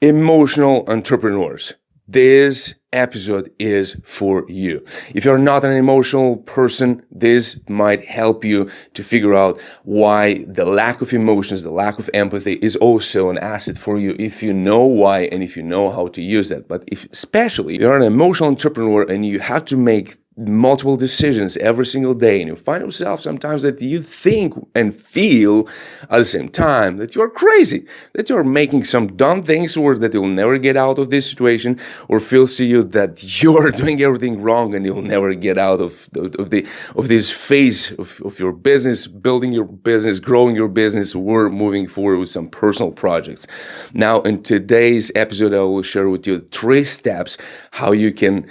Emotional entrepreneurs. This episode is for you. If you're not an emotional person, this might help you to figure out why the lack of emotions, the lack of empathy is also an asset for you if you know why and if you know how to use that. But especially if you're an emotional entrepreneur and you have to make multiple decisions every single day, and you find yourself sometimes that you think and feel at the same time that you're crazy, that you're making some dumb things, or that you'll never get out of this situation, or feels to you that you're doing everything wrong and you'll never get out of this phase of your business, building your business, growing your business, or moving forward with some personal projects. Now, in today's episode, I will share with you 3 steps how you can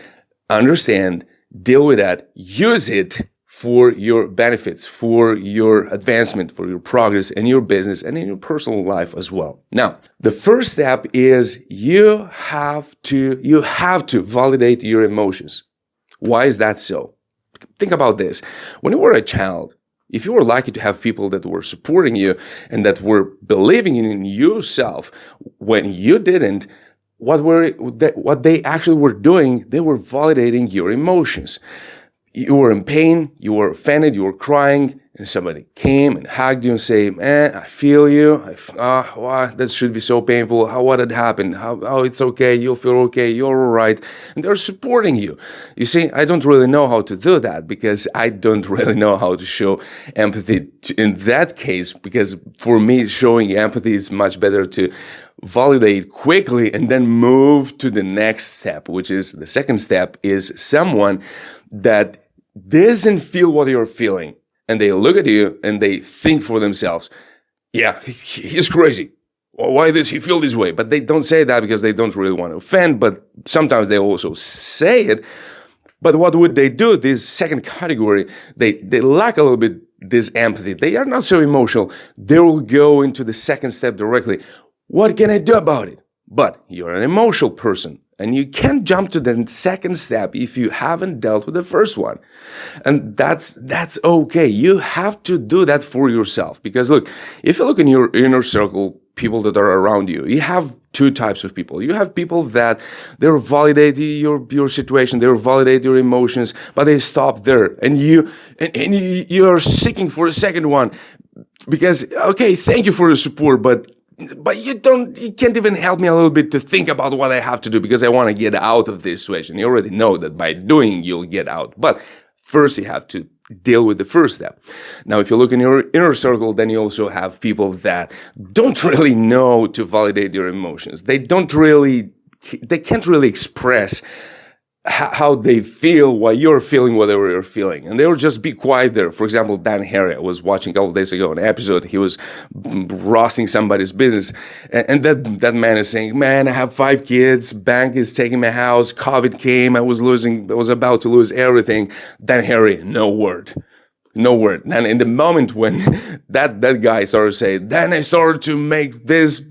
understand, deal with that, use it for your benefits, for your advancement, for your progress in your business and in your personal life as well. Now, the first step is you have to validate your emotions. Why is that so? Think about this. When you were a child, if you were lucky to have people that were supporting you and that were believing in yourself when you didn't, what they actually were doing, they were validating your emotions. You were in pain, you were offended, you were crying, and somebody came and hugged you and said, "Man, I feel you. Wow, that should be so painful. What had happened? It's okay. You'll feel okay. You're all right." And they're supporting you. You see, I don't really know how to do that because I don't really know how to show empathy in that case, because for me, showing empathy is much better to validate quickly and then move to the next step, which is the second step is someone that doesn't feel what you're feeling. And they look at you and they think for themselves, yeah, he's crazy. Why does he feel this way? But they don't say that because they don't really want to offend, but sometimes they also say it. But what would they do? This second category, they lack a little bit this empathy. They are not so emotional. They will go into the second step directly. What can I do about it? But you're an emotional person and you can't jump to the second step if you haven't dealt with the first one. And that's okay. You have to do that for yourself. Because look, if you look in your inner circle, people that are around you, you have 2 types of people. You have people that they're validate your situation, they validate your emotions, but they stop there. And you are seeking for a second one because, okay, thank you for the support, but you can't even help me a little bit to think about what I have to do because I want to get out of this situation. You already know that by doing, you'll get out. But first, you have to deal with the first step. Now, if you look in your inner circle, then you also have people that don't really know to validate your emotions. They can't really express how they feel while you're feeling whatever you're feeling. And they will just be quiet there. For example, Dan Harry, I was watching a couple of days ago an episode, he was roasting somebody's business. And that man is saying, "Man, I have 5 kids, bank is taking my house, COVID came, I was about to lose everything." Dan Harry, no word. No word. And in the moment when that guy started to say, then I started to make this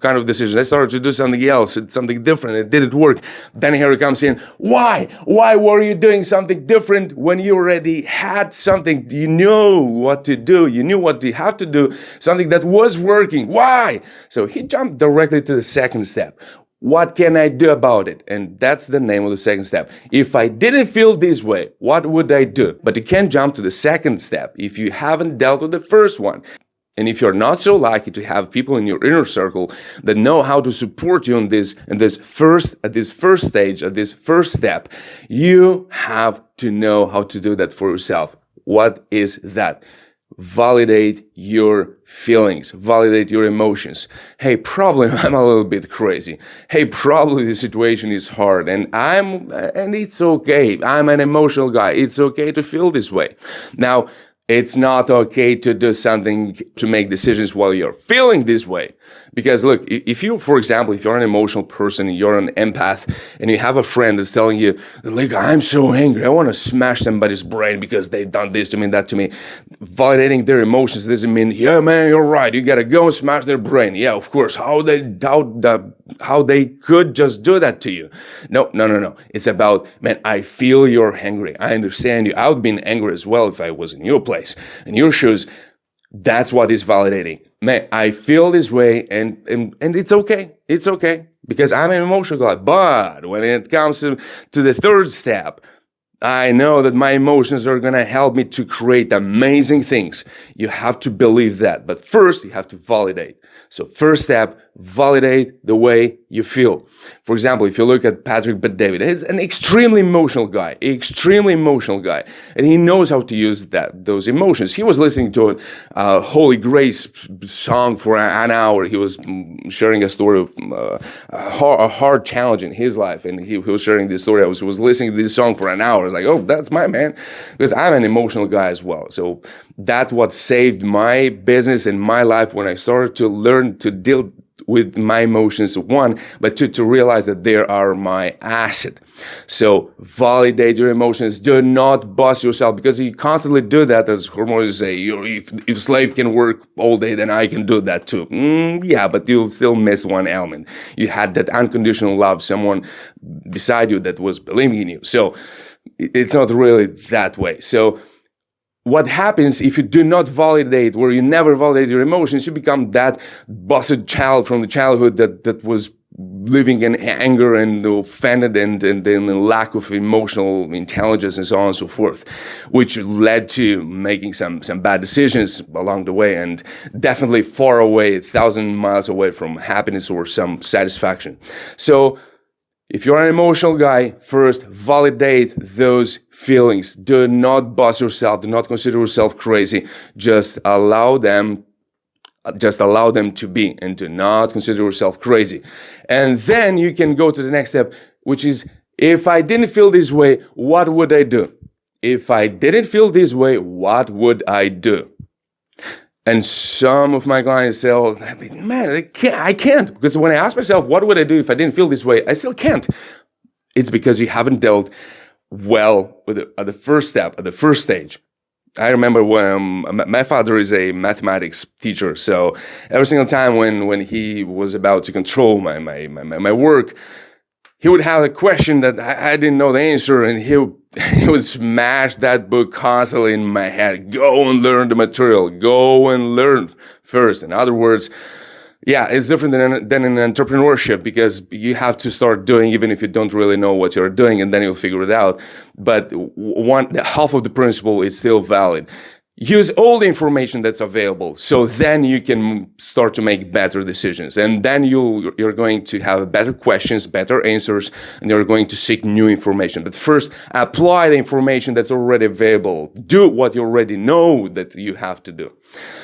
kind of decision. I started to do something else, something different. It didn't work. Then Harry comes in. Why? Why were you doing something different when you already had something? You knew what to do. You knew what you have to do. Something that was working. Why? So he jumped directly to the second step. What can I do about it? And that's the name of the second step. If I didn't feel this way, what would I do? But you can't jump to the second step if you haven't dealt with the first one. And if you're not so lucky to have people in your inner circle that know how to support you at this first stage, at this first step, you have to know how to do that for yourself. What is that? Validate your feelings, validate your emotions. Hey, probably I'm a little bit crazy. Hey, probably the situation is hard and it's okay. I'm an emotional guy. It's okay to feel this way. Now, it's not okay to do something to make decisions while you're feeling this way. Because look, if you're an emotional person, you're an empath, and you have a friend that's telling you, like, "I'm so angry, I want to smash somebody's brain because they've done this to me, that to me." Validating their emotions doesn't mean, "Yeah, man, you're right, you gotta go and smash their brain." Yeah, of course, how they could just do that to you. No. It's about, man, I feel you're angry. I understand you. I would be angry as well if I was in your place, in your shoes. That's what is validating. Man, I feel this way and it's okay. It's okay because I'm an emotional guy. But when it comes to the third step, I know that my emotions are going to help me to create amazing things. You have to believe that. But first, you have to validate. So first step, validate the way you feel. For example, if you look at Patrick Bet-David, he's an extremely emotional guy, and he knows how to use those emotions. He was listening to a Holy Grace song for an hour. He was sharing a story of a hard challenge in his life, and he was sharing this story. I was listening to this song for an hour. I was like, oh, that's my man, because I'm an emotional guy as well. So that's what saved my business and my life when I started to learn to deal with my emotions, one, but two, to realize that they are my asset. So validate your emotions. Do not boss yourself, because you constantly do that, as hormones say. If slave can work all day, then I can do that too. Yeah, but you'll still miss one element. You had that unconditional love, someone beside you that was believing in you. So it's not really that way. So what happens if you do not validate, or you never validate your emotions, you become that bossed child from the childhood that was living in anger and offended and lack of emotional intelligence and so on and so forth, which led to making some bad decisions along the way, and definitely far away, 1,000 miles away from happiness or some satisfaction. So if you're an emotional guy, first validate those feelings. Do not boss yourself. Do not consider yourself crazy. Just allow them to be, and do not consider yourself crazy. And then you can go to the next step, which is, if I didn't feel this way, what would I do? If I didn't feel this way, what would I do? And some of my clients say, oh, man, I can't. Because when I ask myself, what would I do if I didn't feel this way? I still can't. It's because you haven't dealt well with at the first step, at the first stage. I remember when my father is a mathematics teacher. So every single time when he was about to control my work, he would have a question that I didn't know the answer, and he would smash that book constantly in my head. Go and learn the material. Go and learn first. In other words, yeah, it's different than in entrepreneurship, because you have to start doing even if you don't really know what you're doing, and then you'll figure it out. But half of the principle is still valid. Use all the information that's available, so then you can start to make better decisions, and then you're going to have better questions, better answers, and you're going to seek new information. But first, apply the information that's already available. Do what you already know that you have to do.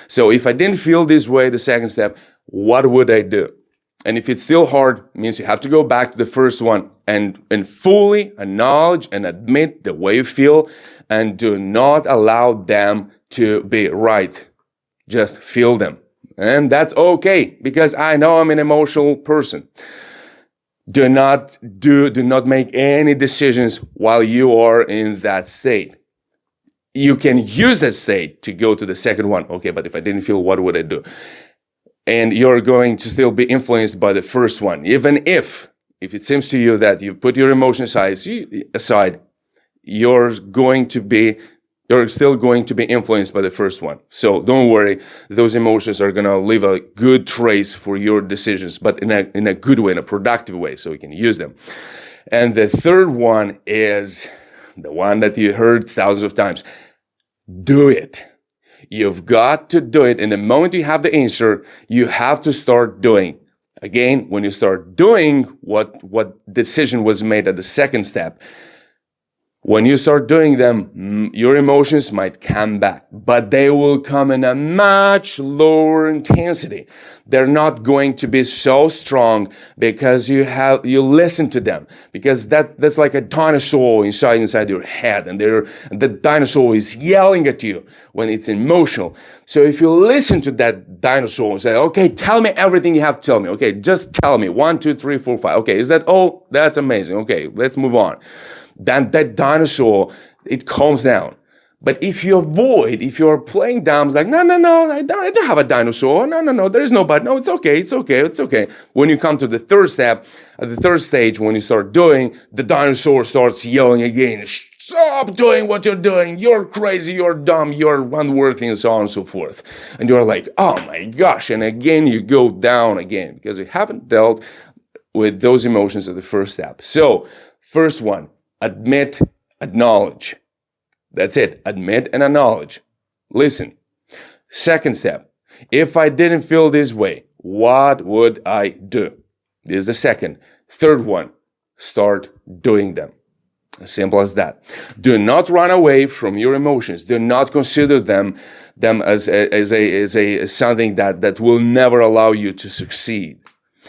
So if I didn't feel this way, the second step, what would I do? And if it's still hard, it means you have to go back to the first one and fully acknowledge and admit the way you feel, and do not allow them to be right. Just feel them. And that's okay, because I know I'm an emotional person. Do not make any decisions while you are in that state. You can use that state to go to the second one. Okay, but if I didn't feel, what would I do? And you're going to still be influenced by the first one. Even if it seems to you that you put your emotions aside, you're still going to be influenced by the first one. So don't worry, those emotions are going to leave a good trace for your decisions, but in a good way, in a productive way, so you can use them. And the third one is the one that you heard thousands of times. Do it. You've got to do it. And the moment you have the answer, you have to start doing. Again, when you start doing what decision was made at the second step, when you start doing them, your emotions might come back, but they will come in a much lower intensity. They're not going to be so strong because you listen to them, because that's like a dinosaur inside your head, and the dinosaur is yelling at you when it's emotional. So if you listen to that dinosaur and say, okay, tell me everything you have to tell me. Okay, just tell me 1, 2, 3, 4, 5. Okay, is that all? That's amazing. Okay, let's move on. Then that dinosaur, it calms down. But if you're playing dumb, it's like, no, I don't have a dinosaur. No, there is nobody. No, it's okay. When you come to the third step, at the third stage, when you start doing, the dinosaur starts yelling again, stop doing what you're doing. You're crazy, you're dumb, you're unworthy, and so on and so forth. And you're like, oh my gosh. And again, you go down again because you haven't dealt with those emotions at the first step. So, first one, admit, acknowledge. That's it. Admit and acknowledge. Listen. Second step, if I didn't feel this way, what would I do? This is the second. Third one, start doing them. As simple as that. Do not run away from your emotions. Do not consider them as something that will never allow you to succeed.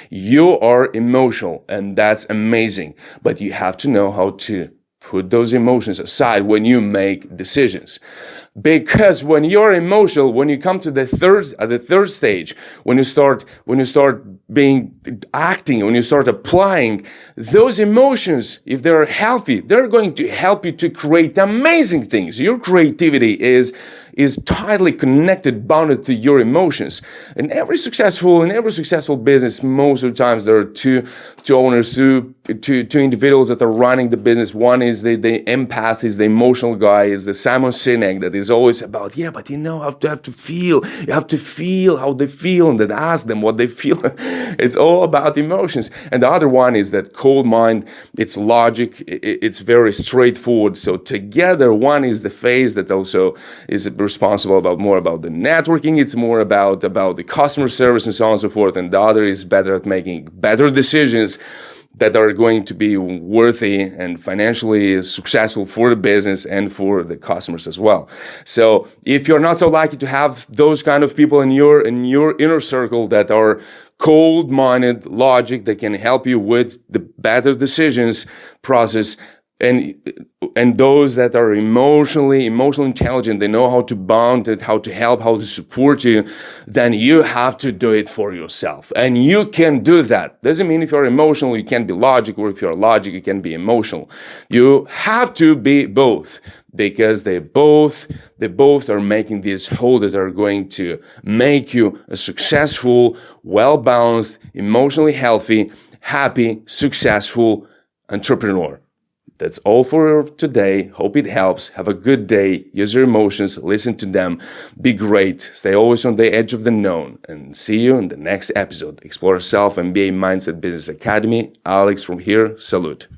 You are emotional, and that's amazing. But you have to know how to put those emotions aside when you make decisions. Because when you're emotional, when you come to the third stage, when you start acting, when you start applying those emotions, if they're healthy, they're going to help you to create amazing things. Your creativity is tightly connected, bounded to your emotions. In every successful business, most of the times there are two owners, two individuals that are running the business. One is the empath, is the emotional guy, is the Simon Sinek that is always about, yeah, but you have to feel. You have to feel how they feel and then ask them what they feel. It's all about emotions. And the other one is that cold mind. It's logic. It's very straightforward. So together, one is the phase that also is responsible more about the networking. It's more about the customer service and so on and so forth. And the other is better at making better decisions that are going to be worthy and financially successful for the business and for the customers as well. So if you're not so lucky to have those kind of people in your inner circle that are cold-minded, logic, that can help you with the better decisions process, and those that are emotionally intelligent, they know how to bound it, how to help, how to support you, then you have to do it for yourself. And you can do that. Doesn't mean if you're emotional, you can't be logic, or if you're logic, you can be emotional. You have to be both, because they both are making this whole that are going to make you a successful, well-balanced, emotionally healthy, happy, successful entrepreneur. That's all for today. Hope it helps. Have a good day. Use your emotions. Listen to them. Be great. Stay always on the edge of the known. And see you in the next episode. Exploraself MBA Mindset Business Academy. Alex from here. Salute.